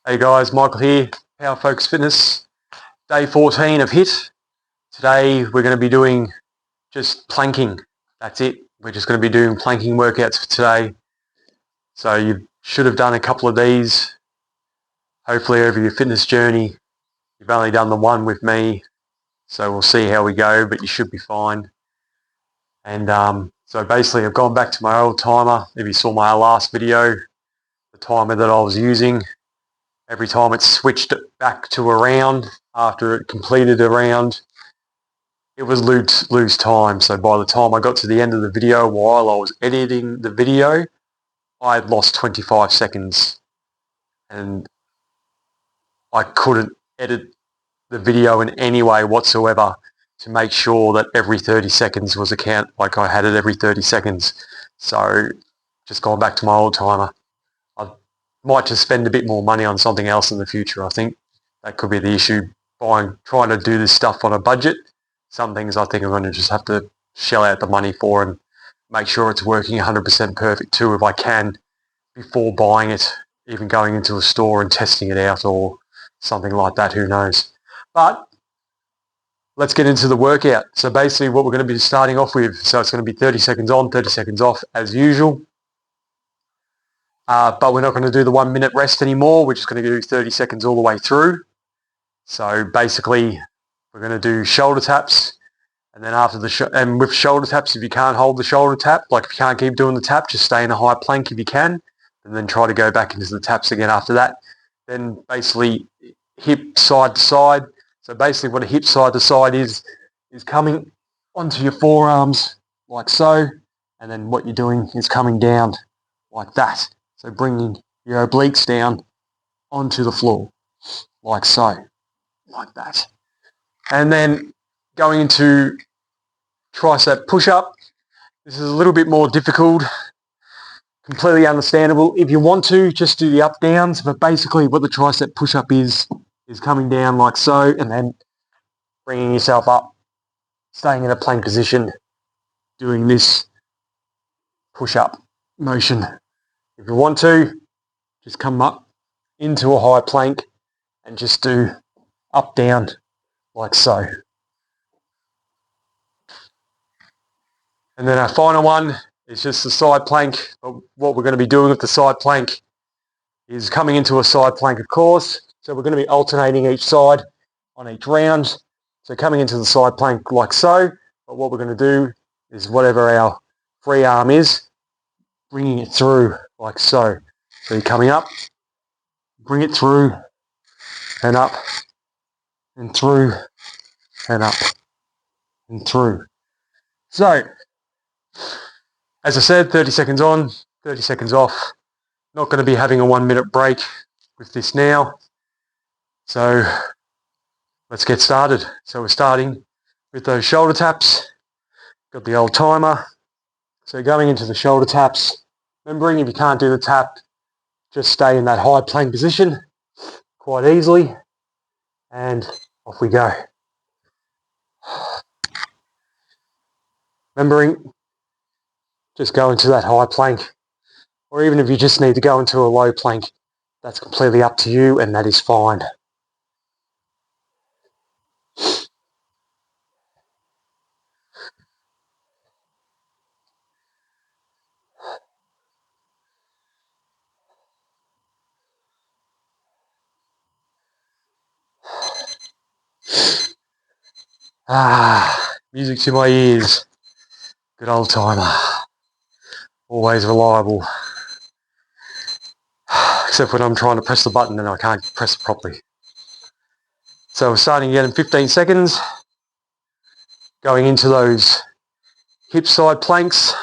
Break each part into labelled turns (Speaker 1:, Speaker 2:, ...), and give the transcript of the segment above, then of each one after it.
Speaker 1: Hey guys, Michael here, Power Focus Fitness, day 14 of HIIT. Today we're going to be doing just planking. That's it. We're just going to be doing planking workouts for today. So you should have done a couple of these, hopefully over your fitness journey. You've only done the one with me, so we'll see how we go, but you should be fine. And so basically I've gone back to my old timer. If you saw my last video, the timer that I was using, every time it switched back to a round, after it completed a round, it was lose time. So by the time I got to the end of the video, while I was editing the video, I had lost 25 seconds. And I couldn't edit the video in any way whatsoever to make sure that every 30 seconds was a count, like I had it every 30 seconds. So just going back to my old timer. Might just spend a bit more money on something else in the future. I think that could be the issue, trying to do this stuff on a budget. Some things I think I'm going to just have to shell out the money for and make sure it's working 100% perfect too if I can, before buying it, even going into a store and testing it out or something like that, who knows. But let's get into the workout. So basically what we're going to be starting off with, so it's going to be 30 seconds on, 30 seconds off as usual. But we're not going to do the 1 minute rest anymore. We're just going to do 30 seconds all the way through. So basically, we're going to do shoulder taps, and then after and with shoulder taps, if you can't hold the shoulder tap, like if you can't keep doing the tap, just stay in a high plank if you can, and then try to go back into the taps again after that. Then basically hip side to side. So basically, what a hip side to side is coming onto your forearms like so, and then what you're doing is coming down like that. So bringing your obliques down onto the floor, like so, like that. And then going into tricep push-up. This is a little bit more difficult, completely understandable. If you want to, just do the up-downs, but basically what the tricep push-up is coming down like so, and then bringing yourself up, staying in a plank position, doing this push-up motion. If you want to, just come up into a high plank and just do up, down, like so. And then our final one is just the side plank. What we're going to be doing with the side plank is coming into a side plank, of course. So we're going to be alternating each side on each round. So coming into the side plank like so. But what we're going to do is whatever our free arm is, bringing it through like so. So you're coming up, bring it through and up and through and up and through. So, as I said, 30 seconds on, 30 seconds off. Not going to be having a 1 minute break with this now. So let's get started. So we're starting with those shoulder taps. Got the old timer. So going into the shoulder taps, remembering if you can't do the tap, just stay in that high plank position quite easily. And off we go. Remembering, just go into that high plank. Or even if you just need to go into a low plank, that's completely up to you, and that is fine. Music to my ears. Good old timer. Always reliable. Except when I'm trying to press the button and I can't press it properly. So we're starting again in 15 seconds. Going into those hip side planks.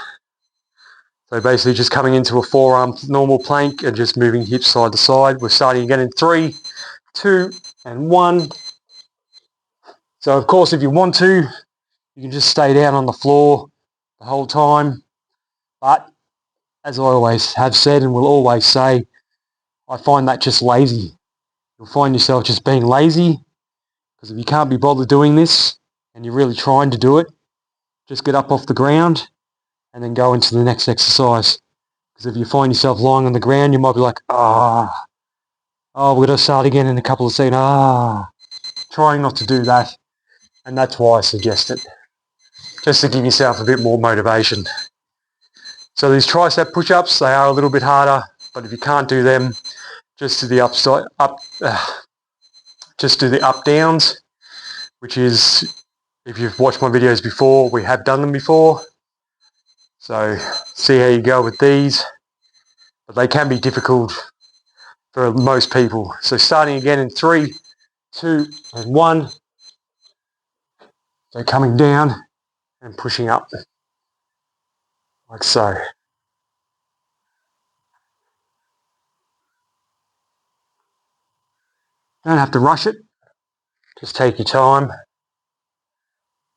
Speaker 1: So basically just coming into a forearm normal plank and just moving hips side to side. We're starting again in 3, 2, and 1. So of course, if you want to, you can just stay down on the floor the whole time. But as I always have said and will always say, I find that just lazy. You'll find yourself just being lazy, because if you can't be bothered doing this and you're really trying to do it, just get up off the ground and then go into the next exercise. Because if you find yourself lying on the ground, you might be like, Oh, we're going to start again in a couple of seconds. Trying not to do that. And that's why I suggest it. Just to give yourself a bit more motivation. So these tricep push-ups, they are a little bit harder, but if you can't do them, just do the just do the up downs, which is, if you've watched my videos before, we have done them before. So see how you go with these, but they can be difficult for most people. So starting again in 3, 2, and 1. So coming down and pushing up like so. Don't have to rush it, just take your time.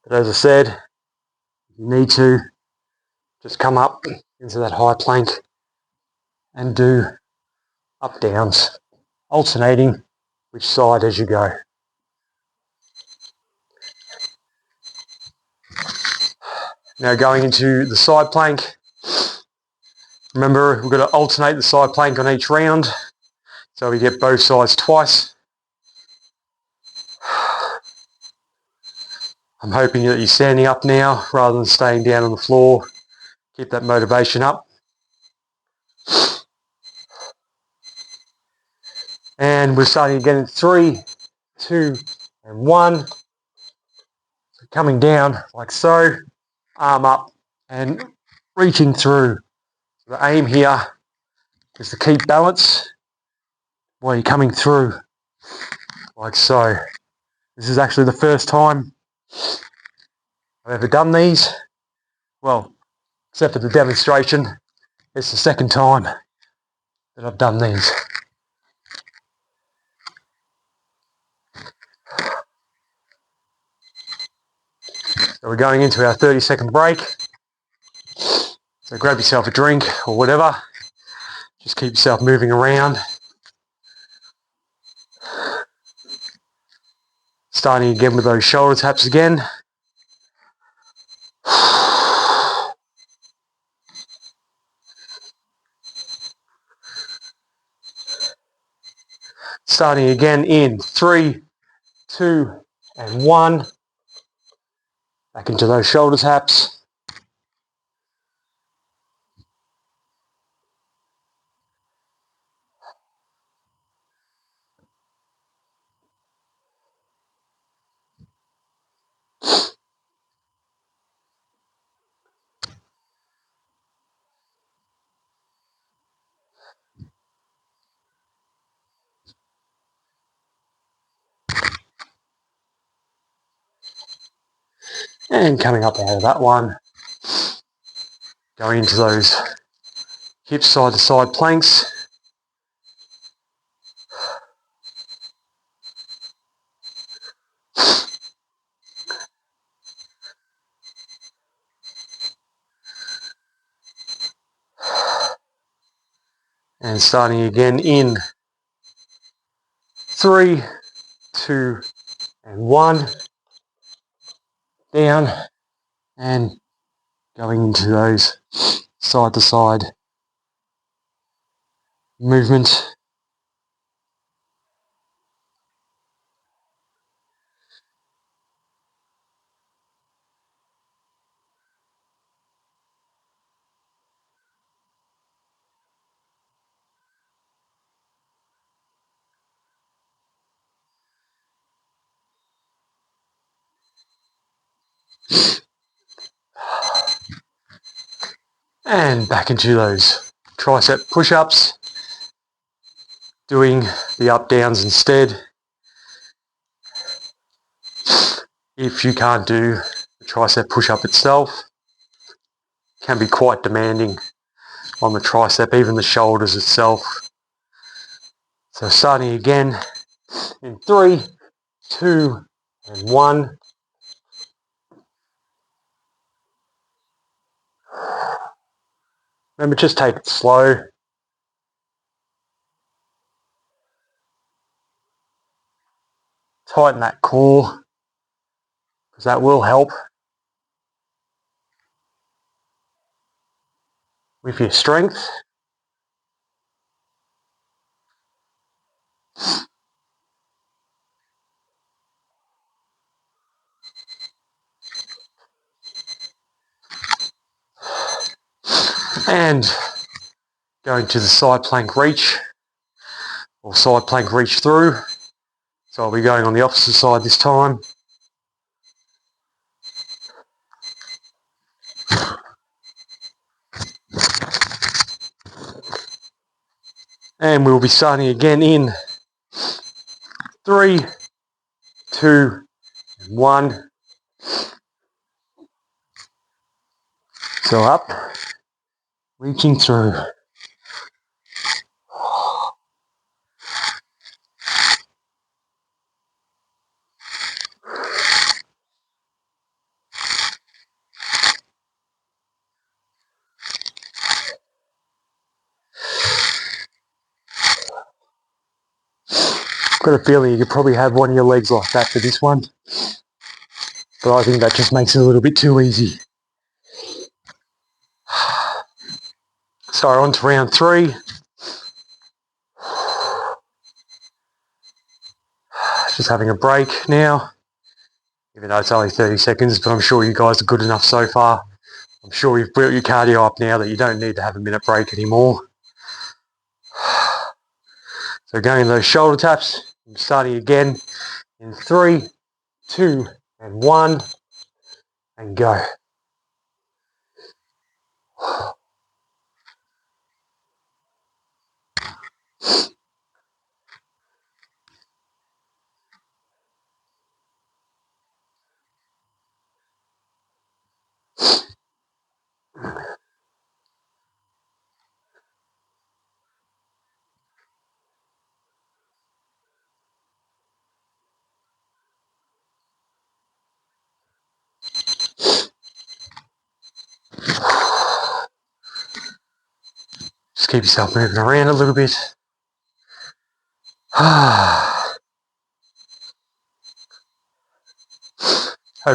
Speaker 1: But as I said, if you need to, just come up into that high plank and do up downs, alternating which side as you go. Now going into the side plank, remember we've got to alternate the side plank on each round, so we get both sides twice. I'm hoping that you're standing up now rather than staying down on the floor. Keep that motivation up. And we're starting again in 3, 2, and 1. So coming down like so, arm up and reaching through. The aim here is to keep balance while you're coming through like so. This is actually the first time I've ever done these. Well, except for the demonstration, it's the second time that I've done these. So we're going into our 30-second break. So grab yourself a drink or whatever. Just keep yourself moving around. Starting again with those shoulder taps again. Starting again in 3, 2, and 1. Back into those shoulder taps. And coming up out of that one. Going into those hip side to side planks. And starting again in 3, 2, and 1. Down and going into those side to side movements. And back into those tricep push-ups, doing the up downs instead. If you can't do the tricep push-up itself, it can be quite demanding on the tricep, even the shoulders itself. So starting again in 3, 2, and 1. Remember, just take it slow. Tighten that core, because that will help with your strength. And going to the side plank reach, or side plank reach through. So I'll be going on the opposite side this time. And we'll be starting again in 3, 2, 1. So up, reaching through. Got a feeling you could probably have one of your legs like that for this one, but I think that just makes it a little bit too easy. So on to round 3. Just having a break now, even though it's only 30 seconds, but I'm sure you guys are good enough so far. I'm sure you've built your cardio up now that you don't need to have a minute break anymore. So going in those shoulder taps, I'm starting again in 3, 2, and 1, and go. Just keep yourself moving around a little bit. Hope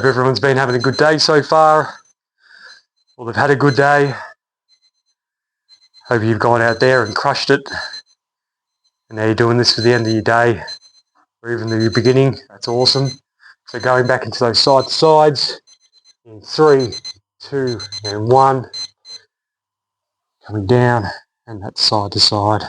Speaker 1: everyone's been having a good day so far, or they've had a good day. Hope you've gone out there and crushed it, and now you're doing this for the end of your day, or even the beginning. That's awesome. So going back into those side to sides in 3, 2, and 1. Coming down, and that's side to side.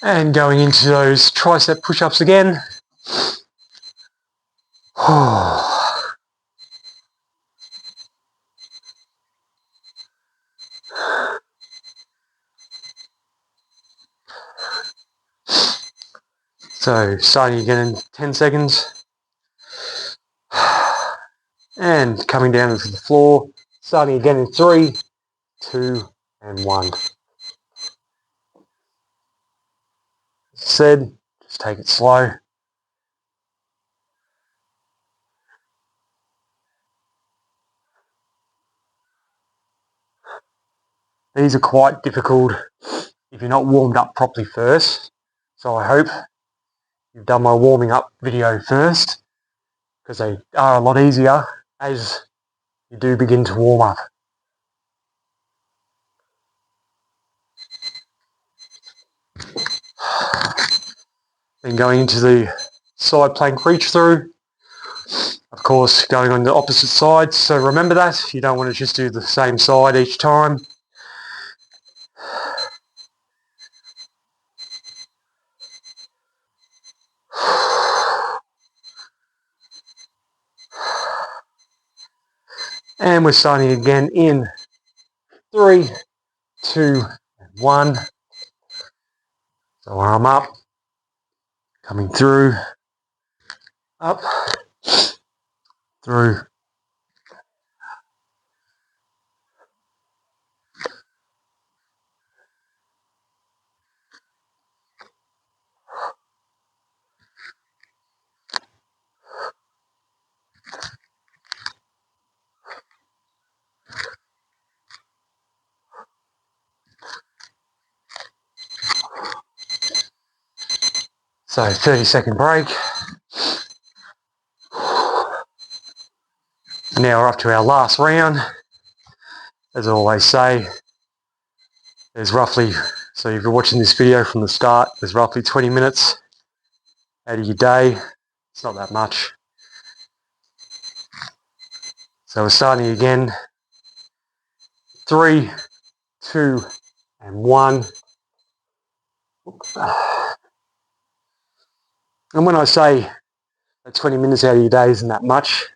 Speaker 1: And going into those tricep push-ups again. So starting again in 10 seconds. And coming down to the floor, starting again in 3, 2, and 1. As said, just take it slow. These are quite difficult if you're not warmed up properly first. So I hope you've done my warming up video first, because they are a lot easier as you do begin to warm up. Then going into the side plank reach through. Of course, going on the opposite side. So remember that. You don't want to just do the same side each time. And we're starting again in 3, 2, and 1. So arm up, coming through, up, through. So 30-second break. And now we're up to our last round. As I always say, there's roughly, so if you're watching this video from the start, there's roughly 20 minutes out of your day. It's not that much. So we're starting again. 3, 2, and 1. And when I say that 20 minutes out of your day isn't that much,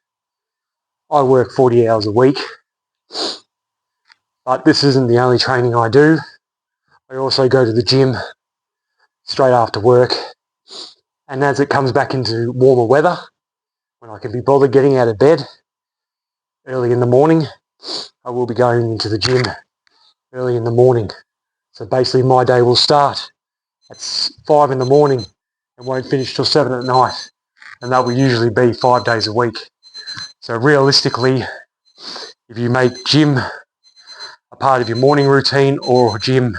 Speaker 1: I work 40 hours a week. But this isn't the only training I do. I also go to the gym straight after work. And as it comes back into warmer weather, when I can be bothered getting out of bed early in the morning, I will be going into the gym early in the morning. So basically my day will start at 5 in the morning and won't finish till 7 at night. And that will usually be 5 days a week. So realistically, if you make gym a part of your morning routine or gym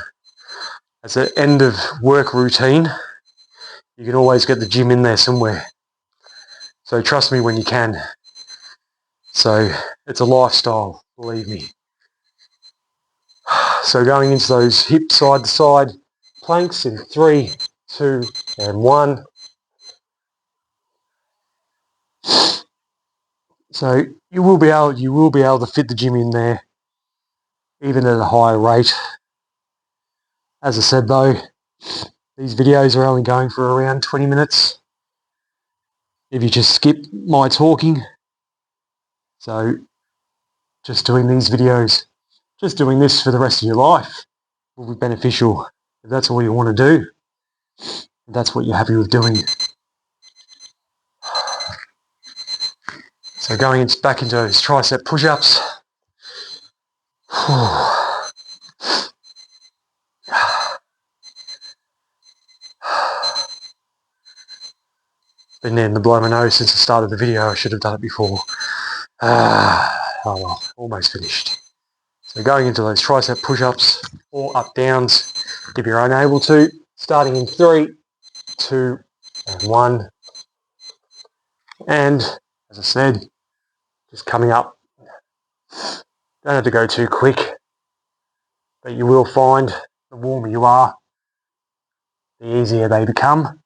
Speaker 1: as an end of work routine, you can always get the gym in there somewhere. So trust me when you can. So it's a lifestyle, believe me. So going into those hip side to side planks in 3, 2, and 1. So you will be able to fit the gym in there, even at a higher rate. As I said though, these videos are only going for around 20 minutes. If you just skip my talking, so just doing these videos, just doing this for the rest of your life will be beneficial. If that's all you want to do, if that's what you're happy with doing. So going back into those tricep push-ups. Been needing to blow my nose since the start of the video. I should have done it before. Oh well, almost finished. So going into those tricep push-ups or up-downs if you're unable to. Starting in 3, 2, and 1. And as I said, just coming up. Don't have to go too quick, but you will find the warmer you are, the easier they become.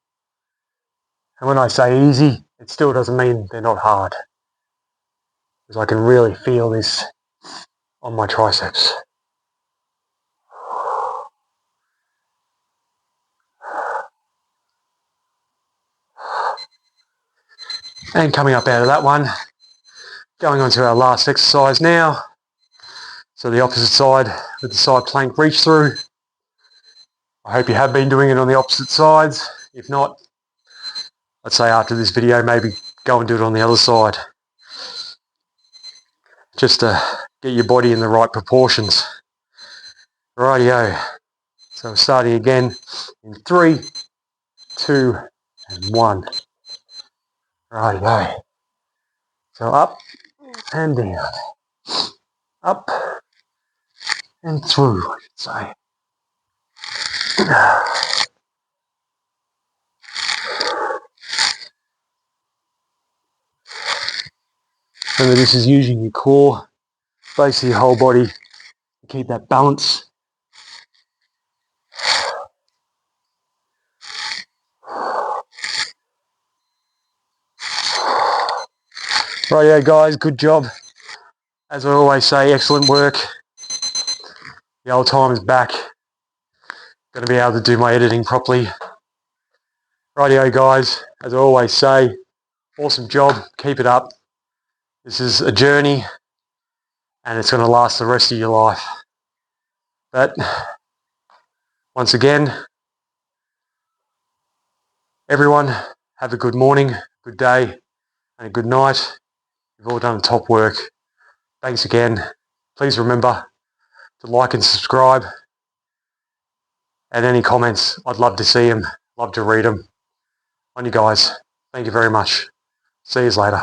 Speaker 1: And when I say easy, it still doesn't mean they're not hard. Because I can really feel this on my triceps. And coming up out of that one, going on to our last exercise now. So the opposite side with the side plank reach through. I hope you have been doing it on the opposite sides. If not, I'd say after this video, maybe go and do it on the other side. Just to get your body in the right proportions. Rightio. So starting again in 3, 2, and 1. Rightio. So up and down. Up and through, I should say. Remember, this is using your core, basically your whole body to keep that balance. Rightio guys, good job. As I always say, excellent work. The old time is back. Going to be able to do my editing properly. Rightio guys, as I always say, awesome job, keep it up. This is a journey and it's going to last the rest of your life. But once again, everyone have a good morning, good day and a good night. You've all done top work. Thanks again. Please remember to like and subscribe. And any comments, I'd love to see them, love to read them. On you guys. Thank you very much. See you later.